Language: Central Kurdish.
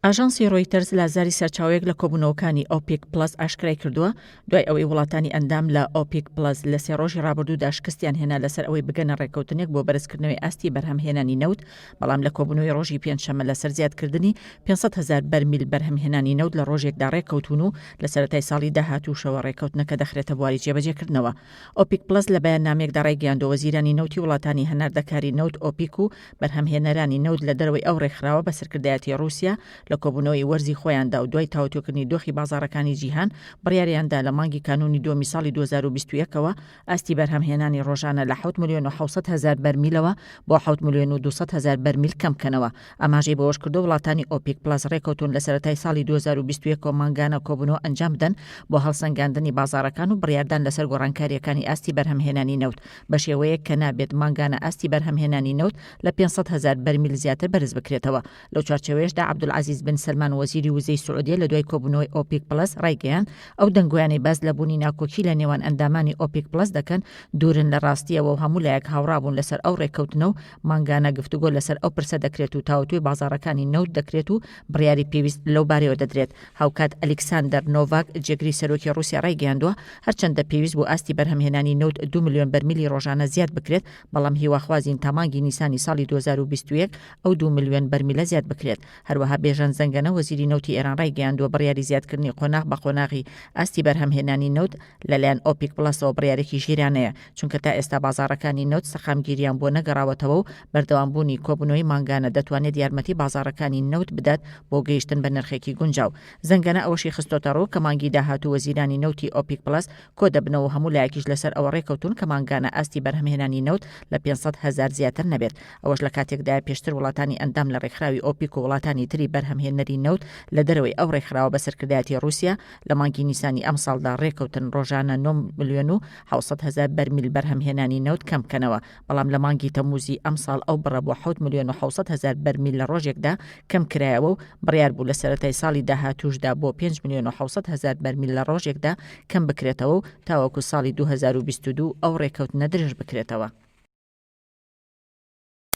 ئاژانسی ڕۆیتەرز لە زاری سەرچاوەیەک لە کۆبوونەوەکانی ئۆپێک پڵەس ئاشکرای کردووە دوای ئەوەی وڵاتانی ئەندام لە ئۆپێک پڵەس لە سێ ڕۆژی ڕابردوودا شکستیان هێنا لەسەر ئەوەی بگەنە ڕێککەوتنێک بۆ بەرزکردنەوەی ئاستی بەرهەمهێنانی نەوت، بەڵام لە کۆبوونەوەی ڕۆژی پێنجشەممە لەسەر زیادکردنی 500,000 بەرمیل بەرهەمهێنانی نەوت لە ڕۆژێکدا ڕێککەوتون و لە سەرەتای ساڵی داهاتووشەوە ڕێککەوتنەکە دەخرێتە بواری جێبەجێکردنەوە. ئۆپێک پڵەس لە بەیاننامێکدا ڕایگەیاندووە وەزیرانی نەوتی وڵاتانی هەناردەکاری نەوت ئۆپیک و بەرهەمهێنەرانی نەوت لە دەرەوەی ئەو ڕێکخراوە بە سەرکردایەتی رووسیا لە کۆبوونەوەی وەرزی خۆیاندا و دوای تاوتوێکردنی دۆخی بازاڕەکانی جیهان بڕیاریاندا لە مانگی کانونی دووەمی ساڵی 2021ەوە ئاستی بەرهەمهێنانی ڕۆژانە لە 7,700,000 بەرمیلەوە بۆ 7,200,000 بەرمیل کەمکەنەوە. ئاماژەی بەوەش کردو وڵاتانی ئۆپێک پڵەس ڕێککەوتون لە سەرەتای ساڵی 2021 مانگانە کۆبوونەوە ئەنجام بدەن بۆ هەڵسەنگاندنی بازاڕەکان و بڕیاردان لەسەر گۆڕانکاریەکانی ئاستی بەرهەمهێنانی نەوت بە شێوەیەک کە نابێت مانگانە ئاستی بەرهەمهێنانی نەوت لە 500,000 بەرمیل زیاتر بەرز بکرێتەوە. لەو چارچەوەیەشدا عەبدولعەزیز بن سلمان وەزیری وزەی سعودیە لە دوای کۆبوونەوەی ئۆپێک پڵەس ڕایگەیاند ئەو دەنگۆیانەی باز لە بوونی ناکۆکی لە نێوان ئەندامانی ئۆپێک پڵەس دەکەن دوورن لە ڕاستیەوە و هەموو لایەک هاوڕابوون لەسەر ئەو ڕێککەوتنە و مانگانە گفتوگۆ لەسەر ئەو پرسە دەکرێت و تاوتوی بازاڕەکانی نەوت دەکرێت و بڕیاری پێویست لەو بارەوە دەدرێت. هاوکات ئەلێکساندەر نۆڤاک جێگری سەرۆکی رووسیا ڕایگەیاندووە هەرچەندە پێویست بوو ئاستی بەرهەمهێنانی نەوت 2 ملیۆن بەرمیلی ڕۆژانە زیاد بکرێت، بەڵام هیواخوازین تا مانگی نیسانی ساڵی 2021 ئەو 2 ملیۆن بەرمیلە زیاد بکرێت. هەروەها بێژان زەنگەنە وەزیری نەوتی ئێران ڕایگەیاندووە بڕیاری زیادکردنی قۆناغ بە قۆناغی ئاستی بەرهەمهێنانی نەوت لەلایەن ئۆپێک پڵەسەوە بڕیارێکی ژیرانەیە، چونکە تا ئێستا بازاڕەکانی نەوت سەخامگیریان بۆ نەگەڕاوەتەوە و بەردەوامبوونی کۆبوونەوەی مانگانە دەتوانێت یارمەتی بازاڕەکانی نەوت بدات بۆ گەیشتن بە نرخێکی گونجاو. زەنگەنە ئەوەشی خستۆتە ڕوو کە مانگی داهاتوو وەزیرانی نەوتی ئۆپێک پڵەس کۆ دەبنەوە هەموو لایەکیش لەسەر ئەوە ڕێککەوتون کە مانگانە ئاستی بەرهەمهێنانی نەوت لە 500,000 زیاتر نەبێت. ئەوەش لە کاتێکدا پێشتر وڵاتانی ئەندام لە ڕێکخراوی ئۆپیک و وڵاتانی تری بەرهەمهێنەری نەوت لە دەرەوەی ئەو ڕێکخراوە بە سەرکردایەتی رووسیا لە مانگی نیسانی ئەم ساڵدا ڕێککەوتن ڕۆژانە 9,700,000 بەرمیل بەرهەمهێنانی نەوت کەمکەنەوە، بەڵام لە مانگی تەمووزی ئەم ساڵ ئەو بڕە بۆ 7,700,000 بەرمیل لە ڕۆژێکدا کەم کرایەوە و بڕیار بوو لە سەرەتای ساڵی داهاتووشدا بۆ 5,700,000 بەرمیل لە ڕۆژێکدا کەم بکرێتەوە و تاوەکو ساڵی 2022 ئەو ڕێککەوتنە درێژ بکرێتەوە.